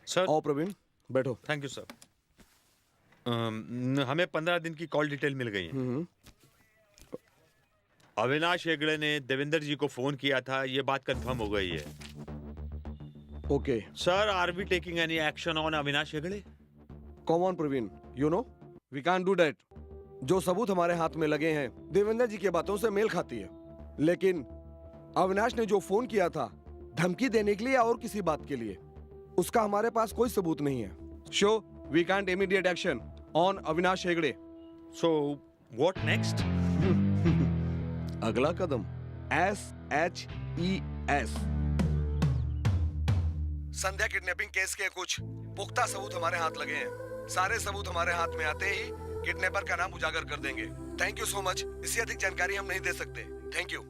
Sir आओ प्रवीण, बैठो। Thank you sir. हमें 15 दिन की कॉल डिटेल मिल गई है। अविनाश हेगड़े ने देवेंद्र जी को फोन किया था, ये बात कंफर्म हो गई है। Okay, sir, are we taking any action on Avinash Hegde? Come on Praveen, you know we can't do that. जो सबूत हमारे हाथ में लगे हैं देवेंद्र जी की बातों से मेल खाती है, लेकिन अविनाश ने जो फोन किया था धमकी देने के लिए या और किसी बात के लिए, उसका हमारे पास कोई सबूत नहीं है। So we can't immediate action on Avinash Hegde. So what next? अगला कदम SHES। संध्या किडनैपिंग केस के कुछ पुख्ता सबूत हमारे हाथ लगे हैं। सारे सबूत हमारे हाथ में आते ही किडनैपर का नाम उजागर कर देंगे। Thank you so much. इससे अधिक जानकारी हम नहीं दे सकते। Thank you.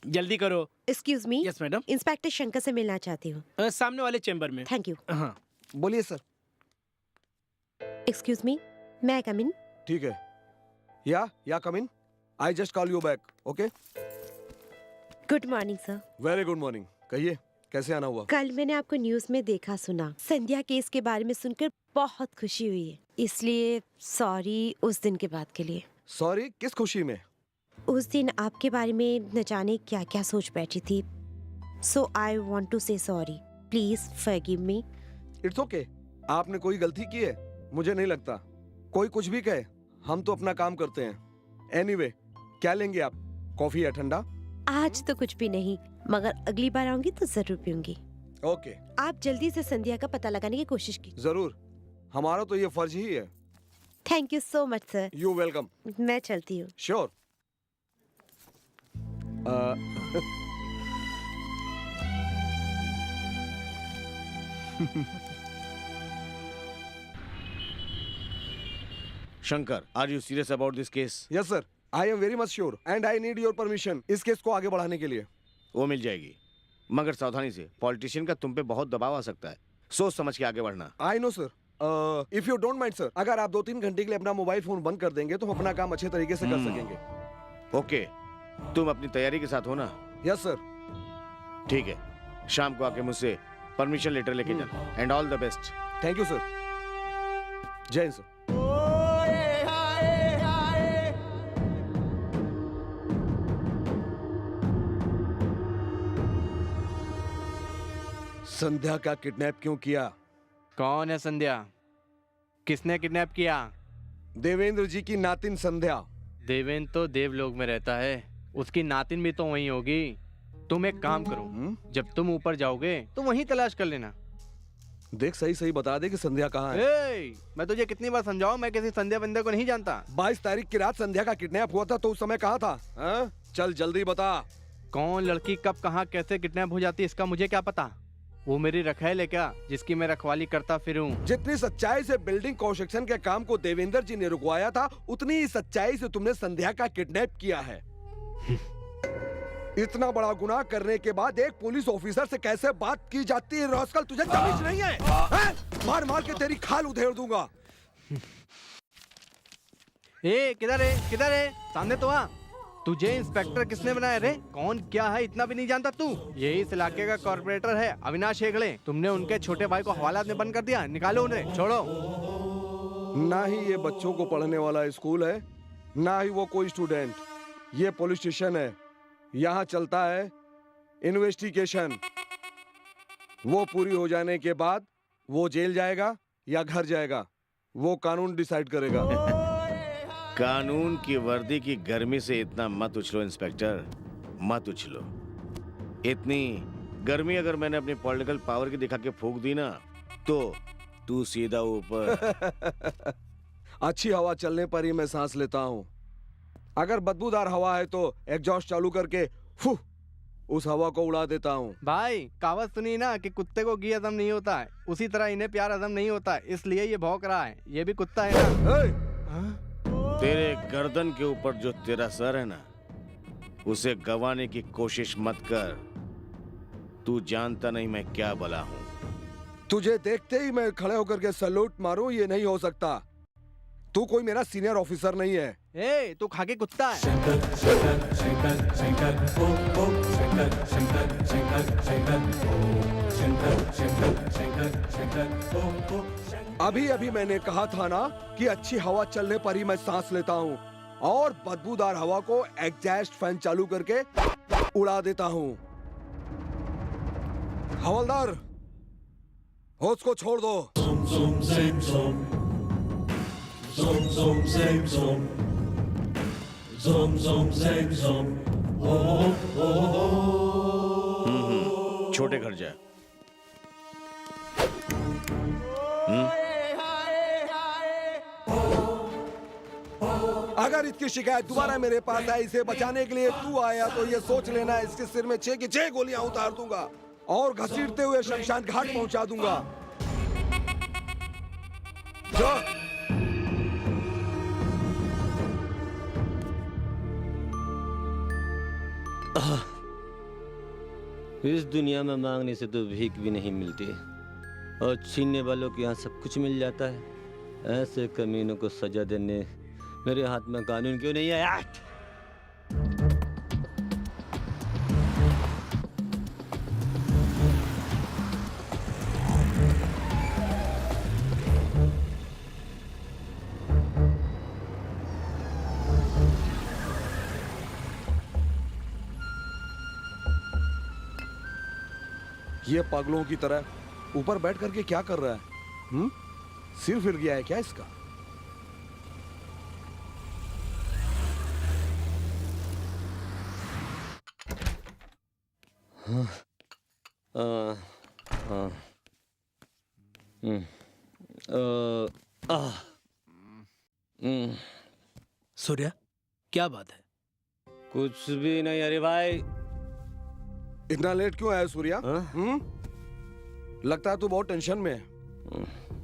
जल्दी करो। Excuse me. Yes madam. Inspector Shankar से मिलना चाहती हूँ। सामने वाले चेंबर में। Thank you. हाँ बोलिए सर। एक्सक्यूज मी, मैं कम इन? ठीक है, या come in. I just call you back. Okay, good morning sir. Very good morning. कहिए, कैसे आना हुआ? कल मैंने आपको न्यूज में देखा सुना। संध्या केस के बारे में सुनकर बहुत खुशी हुई है, इसलिए सॉरी उस दिन के बाद के लिए। सॉरी किस खुशी में? उस दिन आपके बारे में न जाने क्या क्या सोच बैठी थी। सो आई वॉन्ट टू से sorry. Please forgive me. It's okay. आपने कोई गलती की है? मुझे नहीं लगता। कोई कुछ भी कहे, हम तो अपना काम करते हैं। एनीवे, क्या लेंगे आप, कॉफी या ठंडा? आज तो कुछ भी नहीं, मगर अगली बार आऊंगी तो जरूर पीऊंगी। ओके। आप जल्दी से संध्या का पता लगाने की कोशिश की। जरूर, हमारा तो ये फर्ज ही है। Thank you so much sir. You welcome. मैं चलती हूँ। Sure. Shankar, are you serious about this case? Yes sir, I am very much sure and I need your permission इस केस को आगे बढ़ाने के लिए। वो मिल जाएगी, मगर सावधानी से। पॉलिटिशियन का तुम पे बहुत दबाव आ सकता है, सोच समझ के आगे बढ़ना। I know sir. If you don't mind sir, अगर आप 2-3 घंटे के लिए अपना मोबाइल फोन बंद कर देंगे तो हम अपना काम अच्छे तरीके से कर सकेंगे। ओके, तुम अपनी तैयारी के साथ हो ना? Yes sir. ठीक है, शाम को आके मुझसे परमिशन लेटर लेके जाना। And all the best. Thank you sir. जय हिंद सर। संध्या का किडनैप क्यों किया? कौन है संध्या? किसने किडनैप किया? देवेंद्र जी की नातिन संध्या। देवेंद्र तो देवलोक में रहता है, उसकी नातिन भी तो वहीं होगी। तुम एक काम करो, जब तुम ऊपर जाओगे तो वहीं तलाश कर लेना। देख, सही सही बता दे कि संध्या कहाँ है। मैं तुझे कितनी बार समझाऊं, मैं किसी संध्या बंदे को नहीं जानता। 22 तारीख की रात संध्या का किडनैप हुआ था तो उस समय कहाँ था? चल जल्दी बता। कौन लड़की कब कहाँ कैसे किडनैप हो जाती है इसका मुझे क्या पता। वो मेरी रखैल है क्या, जिसकी मैं रखवाली करता फिरूं? जितनी सच्चाई से बिल्डिंग कंस्ट्रक्शन के काम को देवेंद्र जी ने रुकवाया था, उतनी ही सच्चाई से तुमने संध्या का किडनैप किया है। इतना बड़ा गुनाह करने के बाद एक पुलिस ऑफिसर से कैसे बात की जाती है? रास्कल, तुझे तमीज नहीं है? मार मार के तेरी खाल उधेड़ दूंगा। किधर है? सामने तो आ। तुझे इंस्पेक्टर किसने बनाया रे? कौन क्या है इतना भी नहीं जानता तू? यही इस इलाके का कॉर्पोरेटर है अविनाश हेगड़े। तुमने उनके छोटे भाई को हवालात में बंद कर दिया। निकालो उन्हें, छोड़ो। ना ही ये बच्चों को पढ़ने वाला स्कूल है, ना ही वो कोई स्टूडेंट। ये पुलिस स्टेशन है, यहाँ चलता है इन्वेस्टिगेशन। वो पूरी हो जाने के बाद वो जेल जाएगा या घर जाएगा, वो कानून डिसाइड करेगा। कानून की वर्दी की गर्मी से इतना मत उछलो इंस्पेक्टर, मत उछलो। इतनी गर्मी अगर मैंने अपनी पॉलिटिकल पावर की दिखा के फूंक दी ना, तो तू सीधा ऊपर। अच्छी हवा चलने पर ही मैं सांस लेता हूँ। अगर बदबूदार हवा है तो एग्जॉस्ट चालू करके उस हवा को उड़ा देता हूँ। भाई, कहावत सुनी ना कि कुत्ते को घी हजम नहीं होता है, उसी तरह इन्हें प्यार हजम नहीं होता है, इसलिए ये भौंक रहा है। ये भी कुत्ता है ना? तेरे गर्दन के ऊपर जो तेरा सर है ना, उसे गंवाने की कोशिश मत कर। तू जानता नहीं मैं क्या बला हूँ। तुझे देखते ही मैं खड़े होकर के सैल्यूट मारूं, ये नहीं हो सकता। तू कोई मेरा सीनियर ऑफिसर नहीं है। ए तू खा के कुत्ता है। अभी अभी मैंने कहा था ना कि अच्छी हवा चलने पर ही मैं सांस लेता हूँ और बदबूदार हवा को एग्जॉस्ट फैन चालू करके उड़ा देता हूँ। हवलदार, होश को छोड़ दो। छोटे घर जा। अगर इसकी शिकायत दोबारा मेरे पास आई, इसे बचाने के लिए तू आया, तो ये सोच लेना इसके सिर में 6 की 6 गोलियां उतार दूंगा और घसीटते हुए शमशान घाट पहुंचा दूंगा। जा। इस दुनिया में मांगने से तो भीख भी नहीं मिलती और छीनने वालों के यहाँ सब कुछ मिल जाता है। ऐसे कमीनों को सजा देने मेरे हाथ में कानून क्यों नहीं है? ये पागलों की तरह ऊपर बैठ करके क्या कर रहा है? सिर फिर गया है क्या इसका? सूर्या, क्या बात है? कुछ भी नहीं। अरे भाई, इतना लेट क्यों आया सूर्या? लगता है तू बहुत टेंशन में है।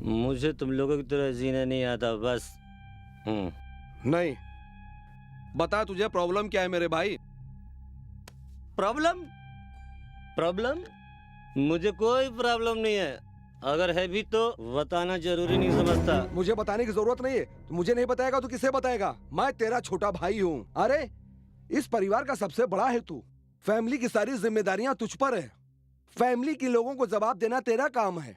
मुझे तुम लोगों की तरह जीना नहीं आता बस। नहीं, बता तुझे प्रॉब्लम क्या है मेरे भाई? प्रॉब्लम? प्रॉब्लम? मुझे कोई प्रॉब्लम नहीं है। अगर है भी तो बताना जरूरी नहीं समझता। मुझे बताने की जरूरत नहीं है। तू मुझे नहीं बताएगा तो किसे बताएगा? मैं तेरा छोटा भाई हूँ। अरे इस परिवार का सबसे बड़ा है तू। फैमिली की सारी जिम्मेदारियां तुझ पर है। फैमिली के लोगों को जवाब देना तेरा काम है।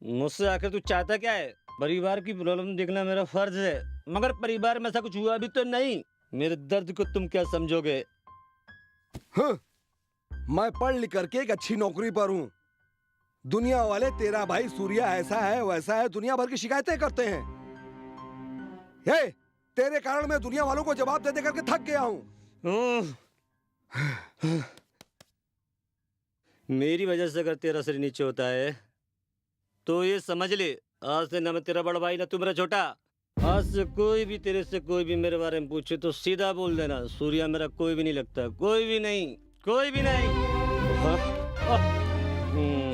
मुझसे आखिर तू चाहता क्या है? परिवार की प्रॉब्लम देखना मेरा फर्ज है, मगर परिवार में ऐसा कुछ हुआ भी तो नहीं। मेरे दर्द को तुम क्या समझोगे? हाँ, मैं पढ़ लिख करके एक अच्छी नौकरी पर हूँ। दुनिया वाले तेरा भाई सूर्या ऐसा है वैसा है दुनिया भर की शिकायतें करते हैं। हे, तेरे कारण मैं दुनिया वालों को जवाब दे दे करके थक गया हूँ। मेरी वजह से अगर तेरा सिर नीचे होता है तो ये समझ ले, आज से ना मैं तेरा बड़ा भाई ना तू मेरा छोटा। आज से कोई भी तेरे से कोई भी मेरे बारे में पूछे तो सीधा बोल देना, सूर्या मेरा कोई भी नहीं लगता। कोई भी नहीं, कोई भी नहीं।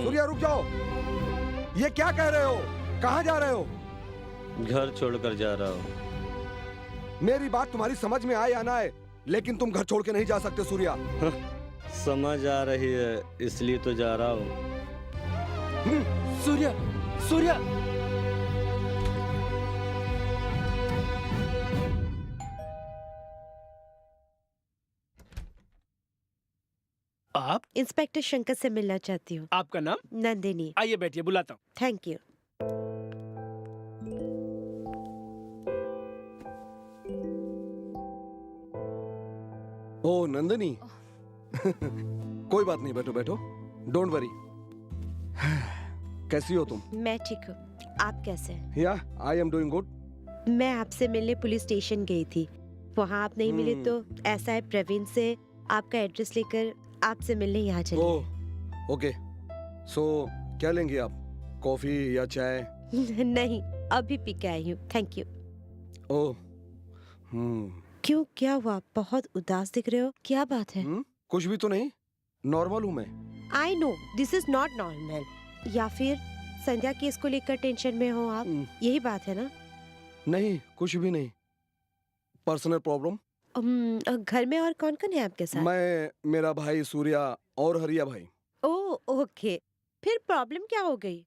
सूर्या रुक जाओ। ये क्या कह रहे हो? कहाँ जा रहे हो? घर छोड़कर जा रहा हूँ। मेरी बात तुम्हारी समझ में आए या ना आए, लेकिन तुम घर छोड़ के नहीं जा सकते सूर्या। समझ आ रही है इसलिए तो जा रहा हूँ। सूर्या, सूर्या, आप? इंस्पेक्टर शंकर से मिलना चाहती हूँ। आपका नाम? नंदिनी। आइए बैठिए, बुलाता हूँ। Thank you. ओ नंदिनी। कोई बात नहीं, बैठो बैठो, डोंट वरी। कैसी हो तुम? मैं ठीक हूँ, आप कैसे हैं? या आई एम डूइंग गुड। मैं आपसे मिलने पुलिस स्टेशन गई थी, वहाँ आप नहीं मिले तो ऐसा है प्रवीण से आपका एड्रेस लेकर आपसे मिलने यहाँ चली। ओह ओके, सो क्या लेंगे आप? कॉफी या चाय? नहीं, अभी पी के आई हूँ, थैंक यू। ओह क्यों, क्या हुआ? बहुत उदास दिख रहे हो, क्या बात है? कुछ भी तो नहीं, नॉर्मल हूँ मैं। I know this is not normal. या फिर संध्या केस को लेकर टेंशन में हो आप, यही बात है ना? नहीं, कुछ भी नहीं, पर्सनल प्रॉब्लम। घर में और कौन कौन है आपके साथ? मैं, मेरा भाई सूर्या और हरिया भाई। ओह ओके, फिर प्रॉब्लम क्या हो गई?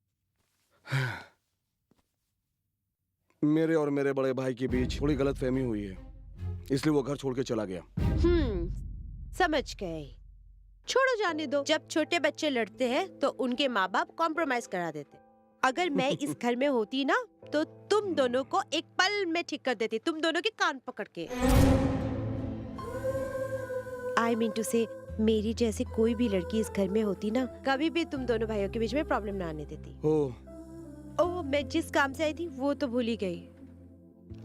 मेरे और मेरे बड़े भाई के बीच थोड़ी गलतफहमी हुई है। इसलिए वो घर छोड़ के चला गया। समझ गए। छोड़ो, जाने दो। जब छोटे बच्चे लड़ते हैं तो उनके माँ बाप कॉम्प्रोमाइज करा देते। अगर मैं इस घर में होती ना तो तुम दोनों को एक पल में ठीक कर देती, तुम दोनों के कान पकड़ के। आई मीन टू से, मेरी जैसी कोई भी लड़की इस घर में होती ना, कभी भी तुम दोनों भाइयों के बीच में प्रॉब्लम ना आने देती। ओह, मैं जिस काम से आई थी वो तो भूल ही गई।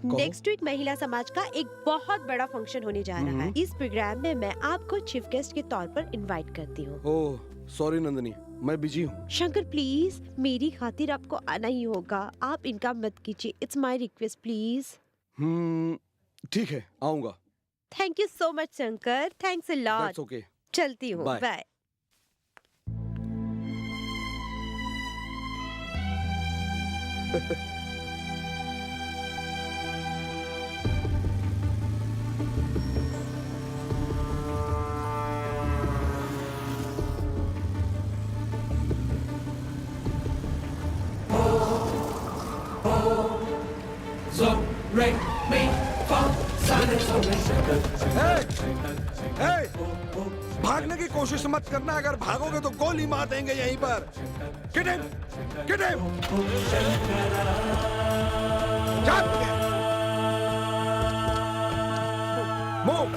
नेक्स्ट वीक महिला समाज का एक बहुत बड़ा फंक्शन होने जा रहा है। इस प्रोग्राम में मैं आपको चीफ गेस्ट के तौर पर इनवाइट करती हूँ। ओह सॉरी नंदिनी, मैं बिजी हूँ। शंकर प्लीज, मेरी खातिर आपको आना ही होगा। आप इनका मत कीजिए, इट्स माय रिक्वेस्ट प्लीज। ठीक है, आऊंगा। Thank you so much Shankar, thanks a lot. That's okay. चलती हूँ, Bye. बाय। भागने की कोशिश मत करना, अगर भागोगे तो गोली मार देंगे यहीं पर। Get him! Get him! Move!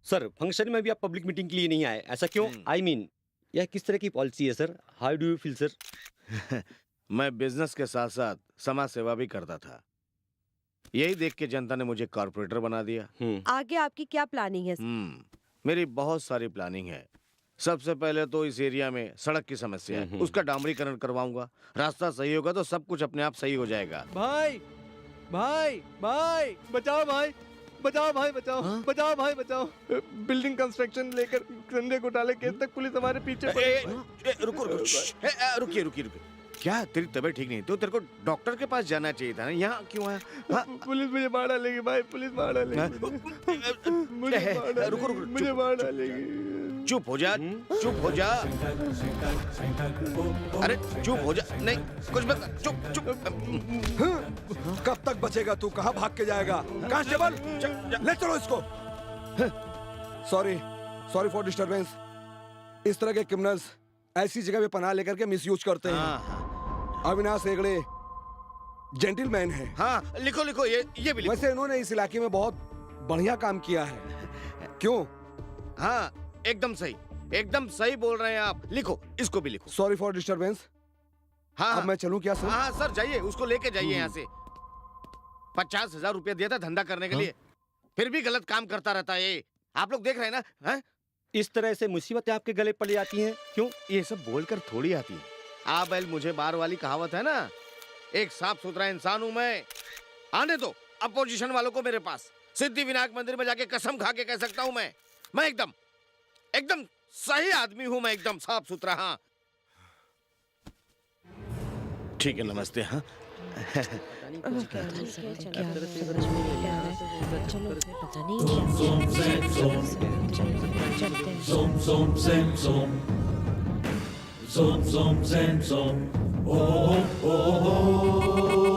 Sir, function में भी आप पब्लिक मीटिंग के लिए नहीं आए, ऐसा क्यों? आई मीन यह किस तरह की पॉलिसी है sir? How do you feel sir? मैं बिजनेस के साथ साथ समाज सेवा भी करता था। यही देख के जनता ने मुझे कॉर्पोरेटर बना दिया। आगे आपकी क्या प्लानिंग है? मेरी बहुत सारी प्लानिंग है। सबसे पहले तो इस एरिया में सड़क की समस्या है, उसका डामरीकरण करवाऊंगा। रास्ता सही होगा तो सब कुछ अपने आप सही हो जाएगा। भाई भाई भाई, बचाओ भाई, बचाओ भाई, बचाओ। हाँ? बचाओ भाई, बचाओ। बिल्डिंग कंस्ट्रक्शन लेकर धंधे घोटाले केस तक पुलिस हमारे पीछे पड़ी। रुको रुकिए रुकिए। क्या तेरी तबीयत ठीक नहीं तो तेरे को डॉक्टर के पास जाना चाहिए था ना, यहाँ क्यों आया? पुलिस मुझे मार डालेगी भाई, पुलिस मार डालेगी। मुझे मार डालेगी। चुप हो जा, चुप हो जा। अरे चुप हो जा, नहीं कुछ मत, चुप। कब तक बचेगा तू? कहाँ भाग के जाएगा? कांस्टेबल, ले चलो इसको। Sorry for disturbance. इस तरह के क्रिमिनल्स ऐसी जगह पे पनाह लेकर के मिसयूज करते हैं। अविनाश हेगड़े जेंटलमैन है। हाँ, लिखो ये भी लिखो। वैसे इन्होंने इस इलाके में बहुत बढ़िया काम किया है। क्यों? हाँ, एकदम सही बोल रहे हैं आप। लिखो, इसको भी लिखो। Sorry for disturbance. हाँ, अब मैं चलूं क्या सर? हाँ सर, जाइए, उसको लेके जाइए यहाँ से। 50,000 रुपया दिया था धंधा करने के लिए, फिर भी गलत काम करता रहता है ये। आप लोग देख रहे हैं ना? है? इस तरह से मुसीबतें आपके गले पड़ जाती हैं क्यों? ये सब बोलकर थोड़ी आती है। आ बैल मुझे बार वाली कहावत है ना। एक साफ सुथरा इंसान हूं मैं। आने दो अपोजिशन वालों को मेरे पास। सिद्धि विनायक मंदिर में जाके कसम खा के कह सकता हूं मैं एकदम सही आदमी हूं मैं, एकदम साफ सुथरा। हाँ ठीक है, नमस्ते। हाँ Zoom, zoom, zen, zoom. Oh, oh, oh, oh.